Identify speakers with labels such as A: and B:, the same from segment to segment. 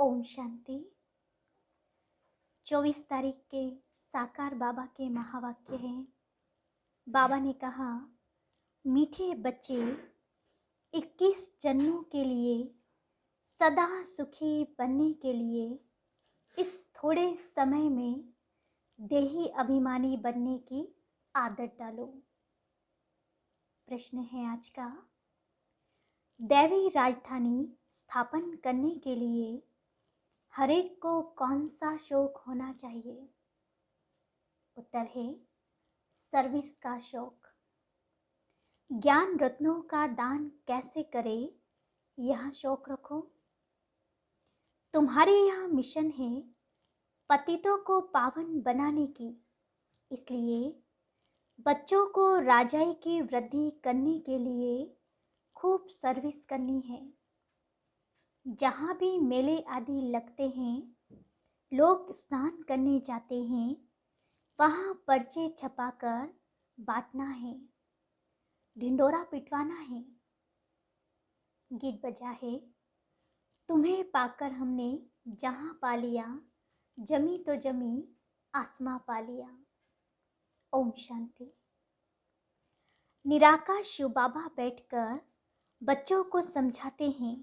A: ओम शांति। 24 तारीख के साकार बाबा के महावाक्य हैं। बाबा ने कहा, मीठे बच्चे 21 जन्मों के लिए सदा सुखी बनने के लिए इस थोड़े समय में देही अभिमानी बनने की आदत डालो। प्रश्न है आज का, दैवी राजधानी स्थापन करने के लिए हरेक को कौन सा शौक होना चाहिए? उत्तर है सर्विस का शौक। ज्ञान रत्नों का दान कैसे करें, यह शौक रखो। तुम्हारे यह मिशन है पतितों को पावन बनाने की, इसलिए बच्चों को राजाई की वृद्धि करने के लिए खूब सर्विस करनी है। जहाँ भी मेले आदि लगते हैं, लोग स्नान करने जाते हैं, वहाँ पर्चे छपाकर बांटना है, ढिंडोरा पिटवाना है। गीत बजा है, तुम्हें पाकर हमने जहाँ पा लिया, जमी तो जमी आसमां पा लिया। ओम शांति। निराकार शिव बाबा बैठकर बच्चों को समझाते हैं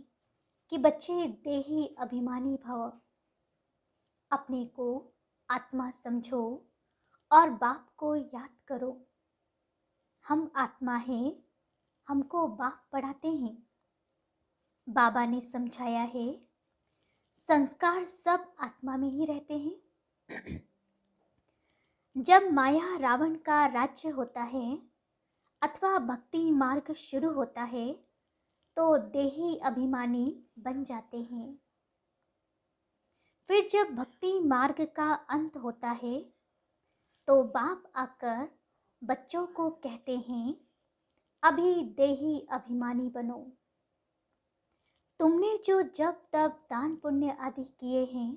A: कि बच्चे देही अभिमानी भव, अपने को आत्मा समझो और बाप को याद करो। हम आत्मा हैं, हमको बाप पढ़ाते हैं। बाबा ने समझाया है, संस्कार सब आत्मा में ही रहते हैं। जब माया रावण का राज्य होता है अथवा भक्ति मार्ग शुरू होता है तो देही अभिमानी बन जाते हैं। फिर जब भक्ति मार्ग का अंत होता है तो बाप आकर बच्चों को कहते हैं, अभी देही अभिमानी बनो। तुमने जो जब तब दान पुण्य आदि किए हैं,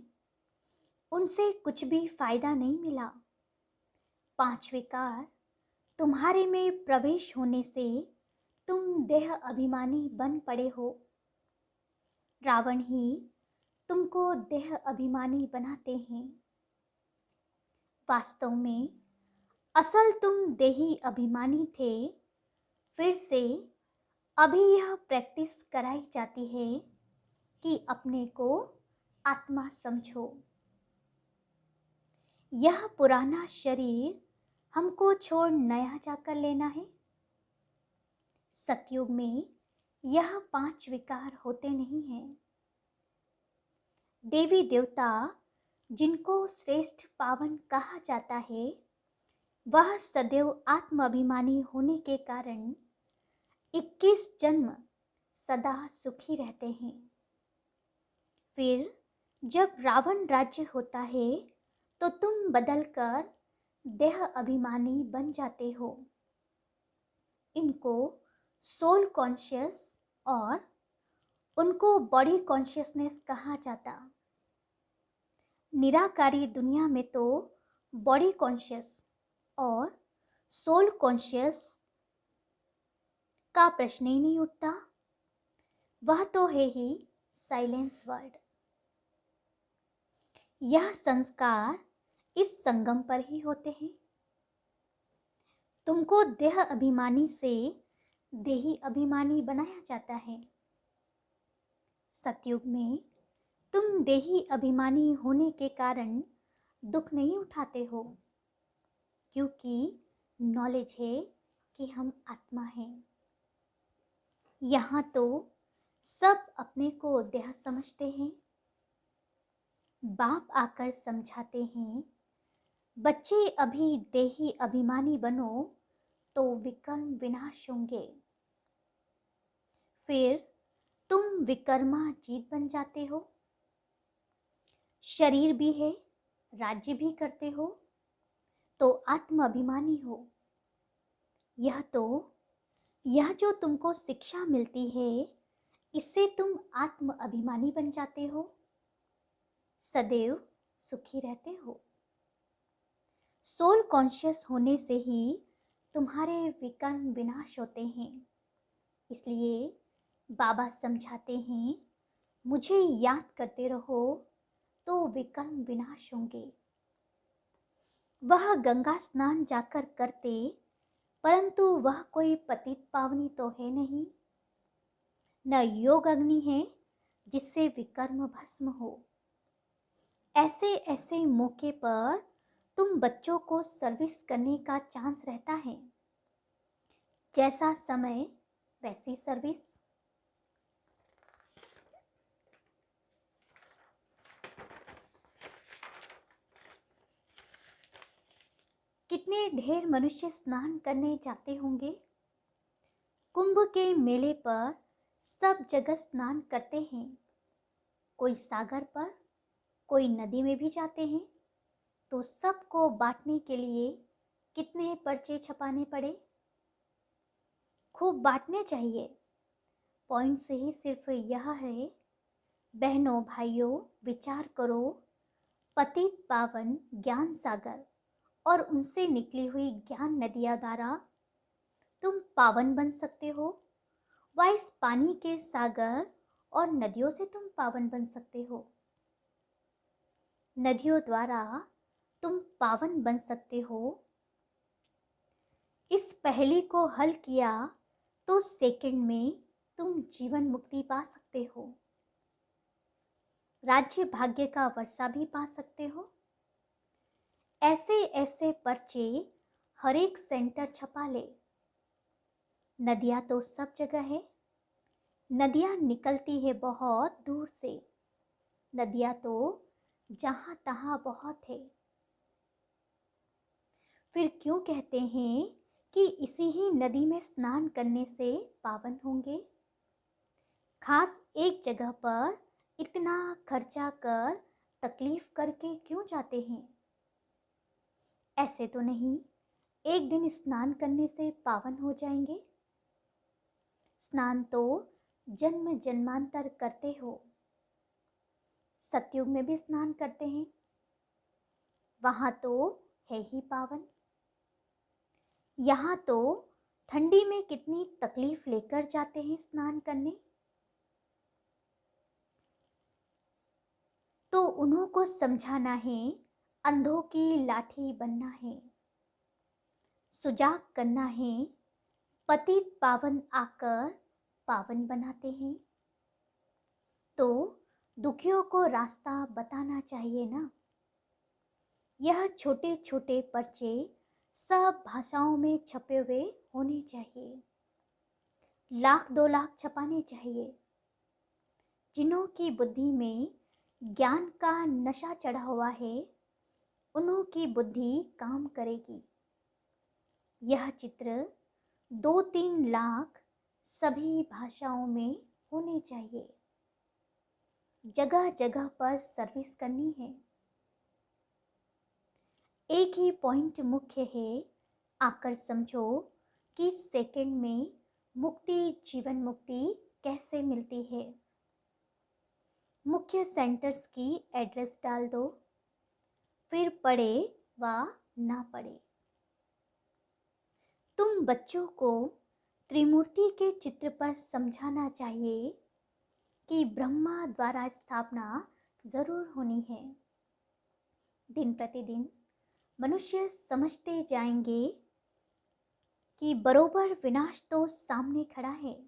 A: उनसे कुछ भी फायदा नहीं मिला। 5 विकार तुम्हारे में प्रवेश होने से तुम देह अभिमानी बन पड़े हो। रावण ही तुमको देह अभिमानी बनाते हैं। वास्तव में असल तुम देही अभिमानी थे। फिर से अभी यह प्रैक्टिस कराई जाती है कि अपने को आत्मा समझो। यह पुराना शरीर हमको छोड़ नया जाकर लेना है। सतयुग में यह 5 विकार होते नहीं हैं। देवी देवता जिनको श्रेष्ठ पावन कहा जाता है, वह सदैव आत्माभिमानी होने के कारण 21 जन्म सदा सुखी रहते हैं। फिर जब रावण राज्य होता है तो तुम बदलकर देह अभिमानी बन जाते हो। इनको सोल कॉन्शियस और उनको बॉडी कॉन्शियसनेस कहा जाता। निराकारी दुनिया में तो बॉडी कॉन्शियस और सोल कॉन्शियस का प्रश्न ही नहीं उठता। वह तो है ही साइलेंस वर्ड। यह संस्कार इस संगम पर ही होते हैं। तुमको देह अभिमानी से देही अभिमानी बनाया जाता है। सतयुग में तुम देही अभिमानी होने के कारण दुख नहीं उठाते हो, क्योंकि नॉलेज है कि हम आत्मा हैं। यहाँ तो सब अपने को देह समझते हैं। बाप आकर समझाते हैं, बच्चे अभी देही अभिमानी बनो तो विकर्म विनाश होंगे। फिर तुम विकर्मा जीत बन जाते हो। शरीर भी है, राज्य भी करते हो, तो आत्म अभिमानी हो। यह जो तुमको शिक्षा मिलती है, इससे तुम आत्म अभिमानी बन जाते हो, सदैव सुखी रहते हो। सोल कॉन्शियस होने से ही तुम्हारे विकर्म विनाश होते हैं। इसलिए बाबा समझाते हैं, मुझे याद करते रहो तो विकर्म विनाश होंगे। वह गंगा स्नान जाकर करते, परंतु वह कोई पतित पावनी तो है नहीं, न योग अग्नि है जिससे विकर्म भस्म हो। ऐसे ऐसे मौके पर तुम बच्चों को सर्विस करने का चांस रहता है। जैसा समय वैसी सर्विस। कितने ढेर मनुष्य स्नान करने जाते होंगे। कुंभ के मेले पर सब जगह स्नान करते हैं। कोई सागर पर, कोई नदी में भी जाते हैं। तो सबको बांटने के लिए कितने पर्चे छपाने पड़े। खूब बांटने चाहिए। पॉइंट से ही सिर्फ यह है, बहनों भाइयों विचार करो, पतित पावन ज्ञान सागर और उनसे निकली हुई ज्ञान नदियाँ द्वारा तुम पावन बन सकते हो, व इस पानी के सागर और नदियों से तुम पावन बन सकते हो। नदियों द्वारा तुम पावन बन सकते हो। इस पहेली को हल किया तो सेकंड में तुम जीवन मुक्ति पा सकते हो, राज्य भाग्य का वर्षा भी पा सकते हो। ऐसे ऐसे पर्चे हर एक सेंटर छपा ले। नदियाँ तो सब जगह है। नदियाँ निकलती है बहुत दूर से। नदियाँ तो जहाँ तहाँ बहुत है। फिर क्यों कहते हैं कि इसी ही नदी में स्नान करने से पावन होंगे। खास एक जगह पर इतना खर्चा कर तकलीफ करके क्यों जाते हैं। ऐसे तो नहीं एक दिन स्नान करने से पावन हो जाएंगे। स्नान तो जन्म जन्मांतर करते हो। सतयुग में भी स्नान करते हैं, वहाँ तो है ही पावन। यहाँ तो ठंडी में कितनी तकलीफ लेकर जाते हैं स्नान करने। तो उन्हों को समझाना है, अंधों की लाठी बनना है, सुजाग करना है। पतित पावन आकर पावन बनाते हैं। तो दुखियों को रास्ता बताना चाहिए ना। यह छोटे छोटे पर्चे सब भाषाओं में छपे हुए होने चाहिए। 1,00,000 2,00,000 छपाने चाहिए। जिन्हों की बुद्धि में ज्ञान का नशा चढ़ा हुआ है, उन्हों की बुद्धि काम करेगी। यह चित्र 2-3 लाख सभी भाषाओं में होने चाहिए। जगह जगह पर सर्विस करनी है। एक ही पॉइंट मुख्य है, आकर समझो कि सेकंड में मुक्ति, जीवन मुक्ति कैसे मिलती है। मुख्य सेंटर्स की एड्रेस डाल दो, फिर पढ़े व ना पढ़े। तुम बच्चों को त्रिमूर्ति के चित्र पर समझाना चाहिए कि ब्रह्मा द्वारा स्थापना जरूर होनी है। दिन प्रतिदिन मनुष्य समझते जाएंगे कि बरोबर विनाश तो सामने खड़ा है।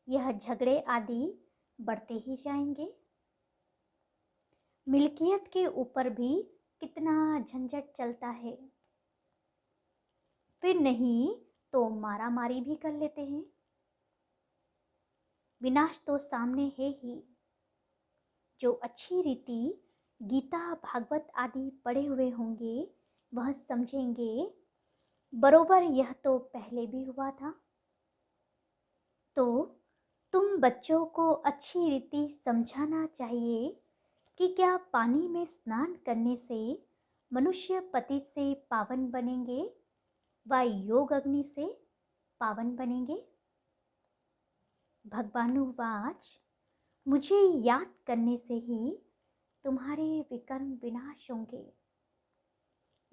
A: यह झगड़े आदि बढ़ते ही जाएंगे। मिल्कियत के ऊपर भी कितना झंझट चलता है। फिर नहीं तो मारा मारी भी कर लेते हैं। विनाश तो सामने है ही। जो अच्छी रीति गीता भागवत आदि पढ़े हुए होंगे, वह समझेंगे बरोबर यह तो पहले भी हुआ था। तो तुम बच्चों को अच्छी रीति समझाना चाहिए कि क्या पानी में स्नान करने से मनुष्य पति से पावन बनेंगे व योग अग्नि से पावन बनेंगे। भगवानुवाच, मुझे याद करने से ही तुम्हारे विकर्म विनाश होंगे।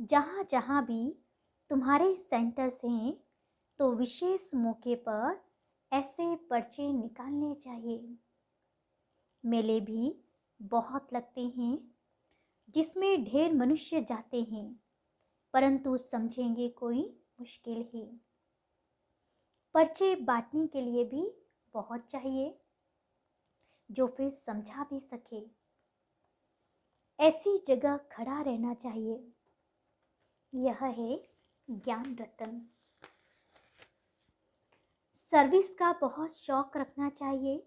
A: जहाँ जहाँ भी तुम्हारे सेंटर्स हैं, तो विशेष मौके पर ऐसे पर्चे निकालने चाहिए। मेले भी बहुत लगते हैं जिसमें ढेर मनुष्य जाते हैं, परंतु समझेंगे कोई मुश्किल ही। पर्चे बांटने के लिए भी बहुत चाहिए जो फिर समझा भी सके। ऐसी जगह खड़ा रहना चाहिए। यह है ज्ञान रतन। सर्विस का बहुत शौक रखना चाहिए।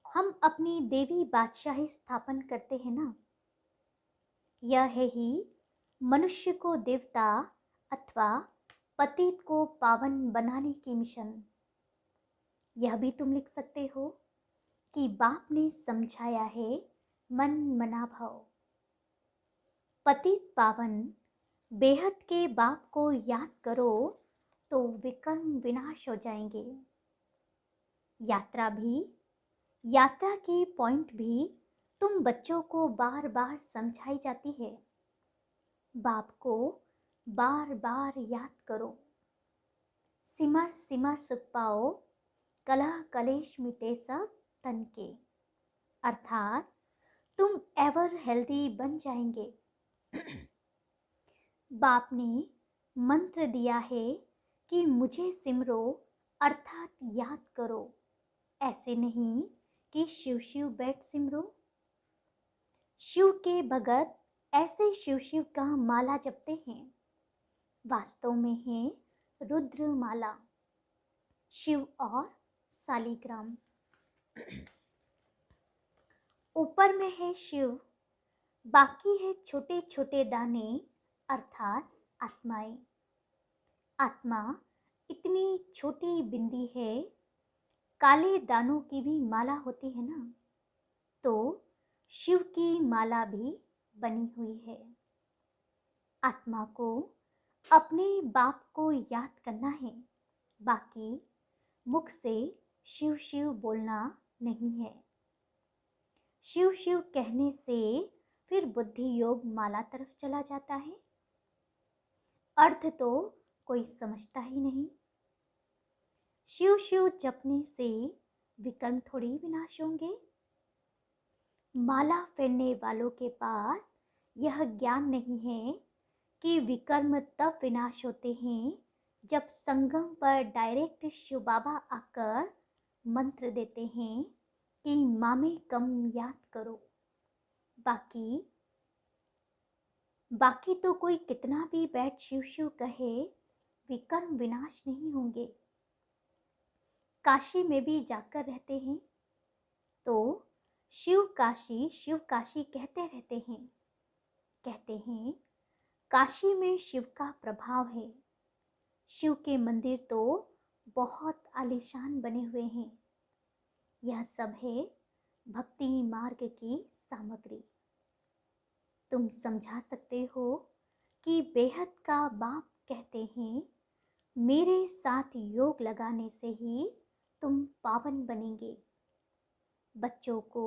A: हम अपनी देवी बादशाही स्थापन करते हैं ना, यह है ही मनुष्य को देवता अथवा पतित को पावन बनाने की मिशन। यह भी तुम लिख सकते हो कि बाप ने समझाया है मन मना भाव। पतित पावन बेहद के बाप को याद करो तो विकर्म विनाश हो जाएंगे। यात्रा की पॉइंट भी तुम बच्चों को बार बार समझाई जाती है। बाप को बार बार याद करो। सिमर सिमर सुख पाओ, कलह कलेश मिटे सब तन के। अर्थात तुम एवर हेल्दी बन जाएंगे। बाप ने मंत्र दिया है कि मुझे सिमरो अर्थात याद करो। ऐसे नहीं कि शिव शिव बैठ सिमरो। शिव के भगत ऐसे शिव शिव का माला जपते हैं, वास्तव में है रुद्र माला, शिव और सालिग्राम। ऊपर में है शिव, बाकी है छोटे छोटे दाने अर्थात आत्माएं। आत्मा इतनी छोटी बिंदी है, काले दानों की भी माला होती है ना, तो शिव की माला भी बनी हुई है। आत्मा को अपने बाप को याद करना है, बाकी मुख से शिव शिव बोलना नहीं है। शिव शिव कहने से फिर बुद्धि योग माला तरफ चला जाता है। अर्थ तो कोई समझता ही नहीं। शिव शिव जपने से विकर्म थोड़ी विनाश होंगे। माला फेरने वालों के पास यह ज्ञान नहीं है कि विकर्म तब विनाश होते हैं जब संगम पर डायरेक्ट शिव बाबा आकर मंत्र देते हैं कि मामे कम याद करो। बाकी तो कोई कितना भी बैठ शिव शिव कहे, विकर्म विनाश नहीं होंगे। काशी में भी जाकर रहते हैं तो शिव काशी कहते रहते हैं। कहते हैं काशी में शिव का प्रभाव है। शिव के मंदिर तो बहुत आलीशान बने हुए हैं। यह सब है भक्ति मार्ग की सामग्री। तुम समझा सकते हो कि बेहद का बाप कहते हैं मेरे साथ योग लगाने से ही तुम पावन बनेंगे। बच्चों को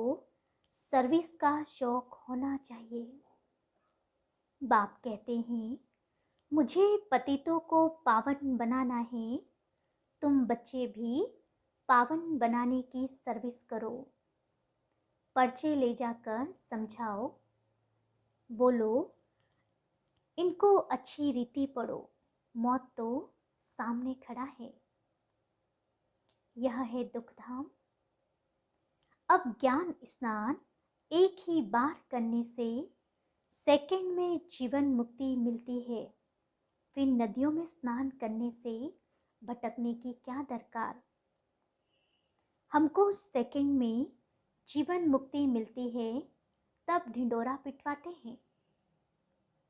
A: सर्विस का शौक होना चाहिए। बाप कहते हैं मुझे पतितों को पावन बनाना है, तुम बच्चे भी पावन बनाने की सर्विस करो। पर्चे ले जाकर समझाओ, बोलो इनको अच्छी रीति पढ़ो, मौत तो सामने खड़ा है। यह है दुखधाम। अब ज्ञान स्नान एक ही बार करने से सेकंड में जीवन मुक्ति मिलती है। फिर नदियों में स्नान करने से भटकने की क्या दरकार। हमको सेकंड में जीवन मुक्ति मिलती है तब ढिंडोरा पिटवाते हैं,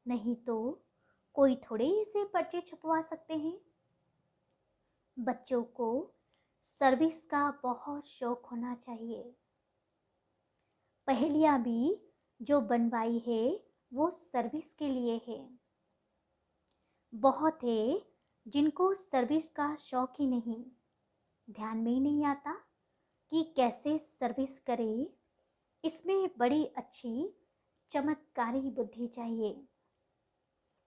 A: नहीं तो कोई थोड़े इसे पर्चे छपवा सकते हैं। बच्चों को सर्विस का बहुत शौक होना चाहिए। पहेलियां भी जो बनवाई है वो सर्विस के लिए है। बहुत है जिनको सर्विस का शौक ही नहीं, ध्यान में ही नहीं आता कि कैसे सर्विस करें। इसमें बड़ी अच्छी चमत्कारी बुद्धि चाहिए।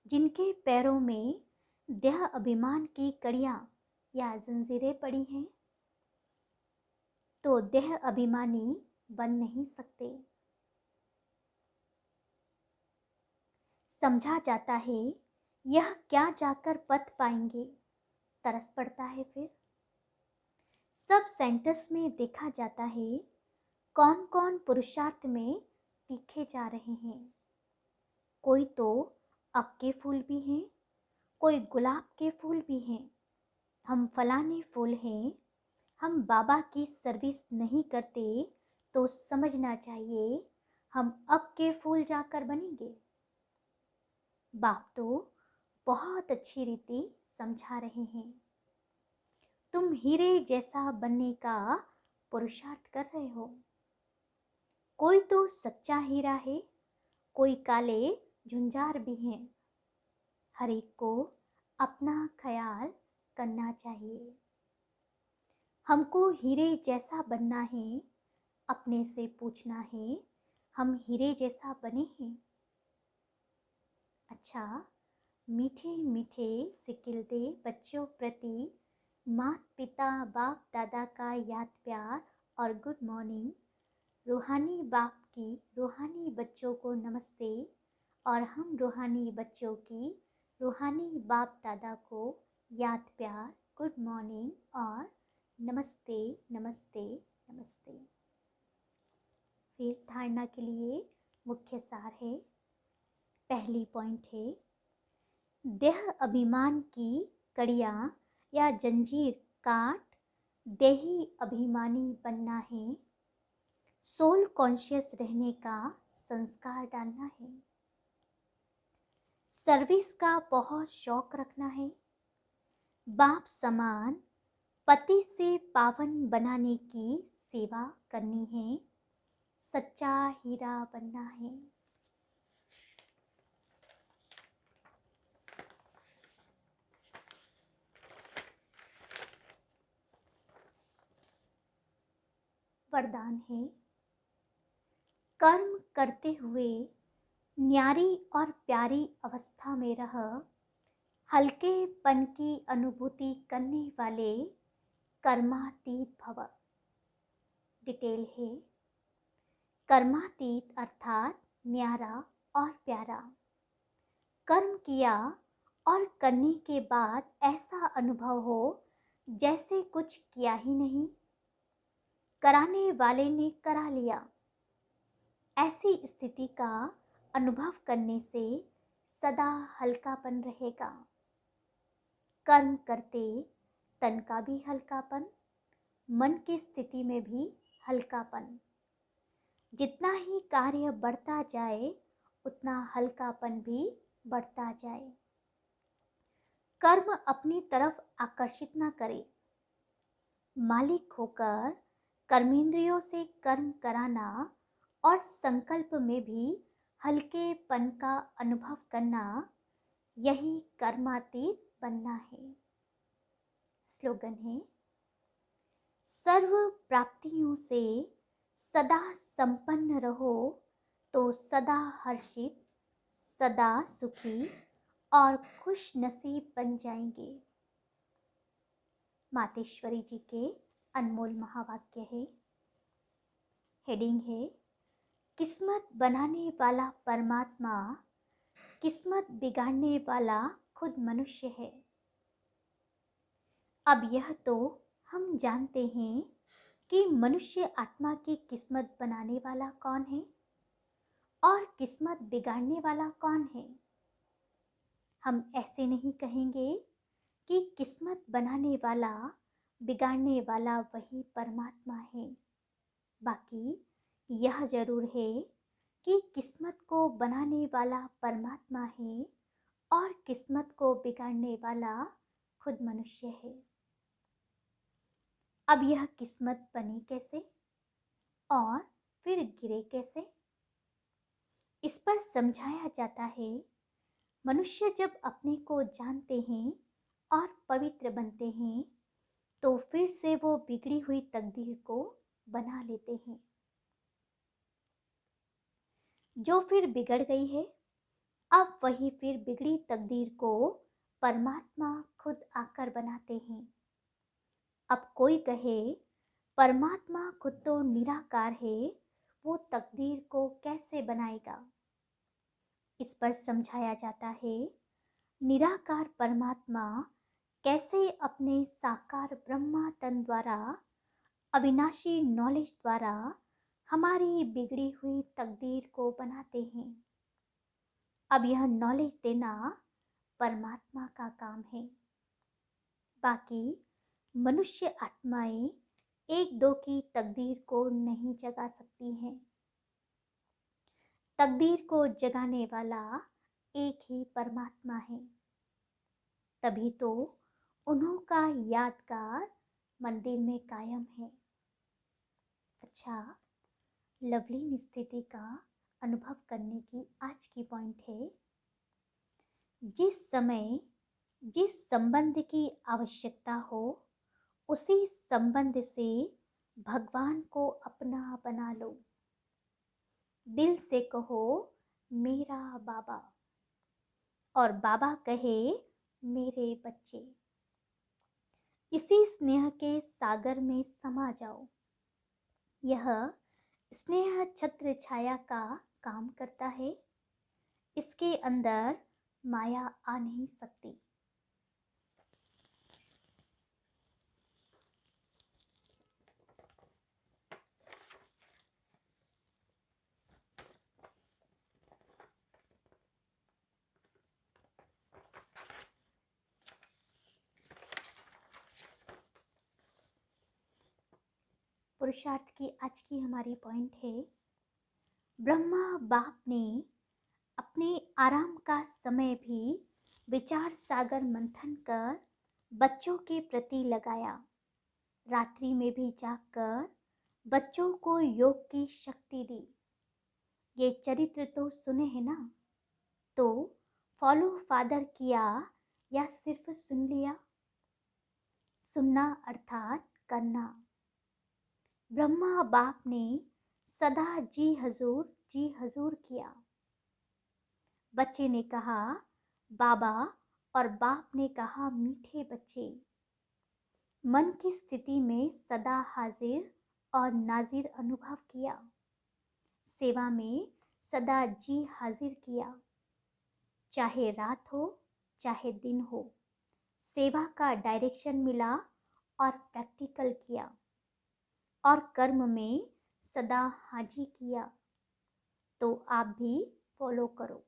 A: जिनके पैरों में देह अभिमान की कड़ियां या जंजीरें पड़ी हैं, तो देह अभिमानी बन नहीं सकते। समझा जाता है यह क्या जाकर पत पाएंगे, तरस पड़ता है फिर। सब सेंटर्स में देखा जाता है कौन कौन पुरुषार्थ में तीखे जा रहे हैं। कोई तो अक के फूल भी हैं, कोई गुलाब के फूल भी हैं। हम फलाने फूल हैं, हम बाबा की सर्विस नहीं करते तो समझना चाहिए हम अक के फूल जाकर बनेंगे। बाप तो बहुत अच्छी रीति समझा रहे हैं। तुम हीरे जैसा बनने का पुरुषार्थ कर रहे हो। कोई तो सच्चा हीरा है, कोई काले झुंझार भी हैं। हर एक को अपना ख्याल करना चाहिए। हमको हीरे जैसा बनना है, अपने से पूछना है हम हीरे जैसा बने हैं। अच्छा, मीठे मीठे सिकिलते बच्चों प्रति माता पिता बाप दादा का याद प्यार और गुड मॉर्निंग। रूहानी बाप की रूहानी बच्चों को नमस्ते और हम रूहानी बच्चों की रूहानी बाप दादा को याद प्यार, गुड मॉर्निंग और नमस्ते नमस्ते नमस्ते। फिर धारणा के लिए मुख्य सार है। पहली पॉइंट है, देह अभिमान की कड़ियाँ या जंजीर काट देही अभिमानी बनना है। सोल कॉन्शियस रहने का संस्कार डालना है। सर्विस का बहुत शौक रखना है। बाप समान पति से पावन बनाने की सेवा करनी है। सच्चा हीरा बनना है। वरदान है, कर्म करते हुए न्यारी और प्यारी अवस्था में रह हल्केपन की अनुभूति करने वाले कर्मातीत भव। डिटेल है, कर्मातीत अर्थात न्यारा और प्यारा। कर्म किया और करने के बाद ऐसा अनुभव हो जैसे कुछ किया ही नहीं, कराने वाले ने करा लिया। ऐसी स्थिति का अनुभव करने से सदा हल्कापन रहेगा। कर्म करते तन का भी हल्कापन, मन की स्थिति में भी हल्कापन। जितना ही कार्य बढ़ता जाए उतना हल्कापन भी बढ़ता जाए। कर्म अपनी तरफ आकर्षित न करे। मालिक होकर कर्मेंद्रियों से कर्म कराना और संकल्प में भी हल्केपन का अनुभव करना, यही कर्मातीत बनना है। स्लोगन है, सर्व प्राप्तियों से सदा संपन्न रहो तो सदा हर्षित, सदा सुखी और खुश नसीब बन जाएंगे। मातेश्वरी जी के अनमोल महावाक्य है। हेडिंग है, किस्मत बनाने वाला परमात्मा, किस्मत बिगाड़ने वाला खुद मनुष्य है। अब यह तो हम जानते हैं कि मनुष्य आत्मा की किस्मत बनाने वाला कौन है और किस्मत बिगाड़ने वाला कौन है। हम ऐसे नहीं कहेंगे कि किस्मत बनाने वाला बिगाड़ने वाला वही परमात्मा है। बाकी यह जरूर है कि किस्मत को बनाने वाला परमात्मा है और किस्मत को बिगाड़ने वाला खुद मनुष्य है। अब यह किस्मत बनी कैसे और फिर गिरे कैसे, इस पर समझाया जाता है। मनुष्य जब अपने को जानते हैं और पवित्र बनते हैं तो फिर से वो बिगड़ी हुई तकदीर को बना लेते हैं। जो फिर बिगड़ गई है, अब वही फिर बिगड़ी तकदीर को परमात्मा खुद आकर बनाते हैं। अब कोई कहे परमात्मा खुद तो निराकार है, वो तकदीर को कैसे बनाएगा। इस पर समझाया जाता है, निराकार परमात्मा कैसे अपने साकार ब्रह्मा तन द्वारा, अविनाशी नॉलेज द्वारा हमारी बिगड़ी हुई तकदीर को बनाते हैं। अब यह नॉलेज देना परमात्मा का काम है। बाकी मनुष्य आत्माएं एक दो की तकदीर को नहीं जगा सकती हैं। तकदीर को जगाने वाला एक ही परमात्मा है। तभी तो उन्हों का यादगार मंदिर में कायम है। अच्छा, लवलीन स्थिति का अनुभव करने की आज की पॉइंट है, जिस समय जिस संबंध की आवश्यकता हो उसी संबंध से भगवान को अपना बना लो। दिल से कहो मेरा बाबा, और बाबा कहे मेरे बच्चे। इसी स्नेह के सागर में समा जाओ। यह स्नेह छत्र छाया का काम करता है। इसके अंदर माया आ नहीं सकती। पुरुषार्थ की आज की हमारी पॉइंट है, ब्रह्मा बाप ने अपने आराम का समय भी विचार सागर मंथन कर बच्चों के प्रति लगाया। रात्रि में भी जागकर बच्चों को योग की शक्ति दी। ये चरित्र तो सुने हैं ना, तो फॉलो फादर किया या सिर्फ सुन लिया? सुनना अर्थात करना। ब्रह्मा बाप ने सदा जी हजूर किया। बच्चे ने कहा बाबा और बाप ने कहा मीठे बच्चे। मन की स्थिति में सदा हाजिर और नाजिर अनुभव किया। सेवा में सदा जी हाजिर किया। चाहे रात हो चाहे दिन हो, सेवा का डायरेक्शन मिला और प्रैक्टिकल किया, और कर्म में सदा हाजी किया। तो आप भी फॉलो करो।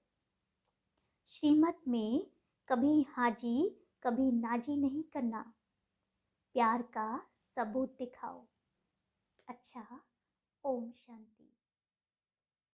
A: श्रीमत में कभी हाजी कभी नाजी नहीं करना, प्यार का सबूत दिखाओ। अच्छा, ओम शांति।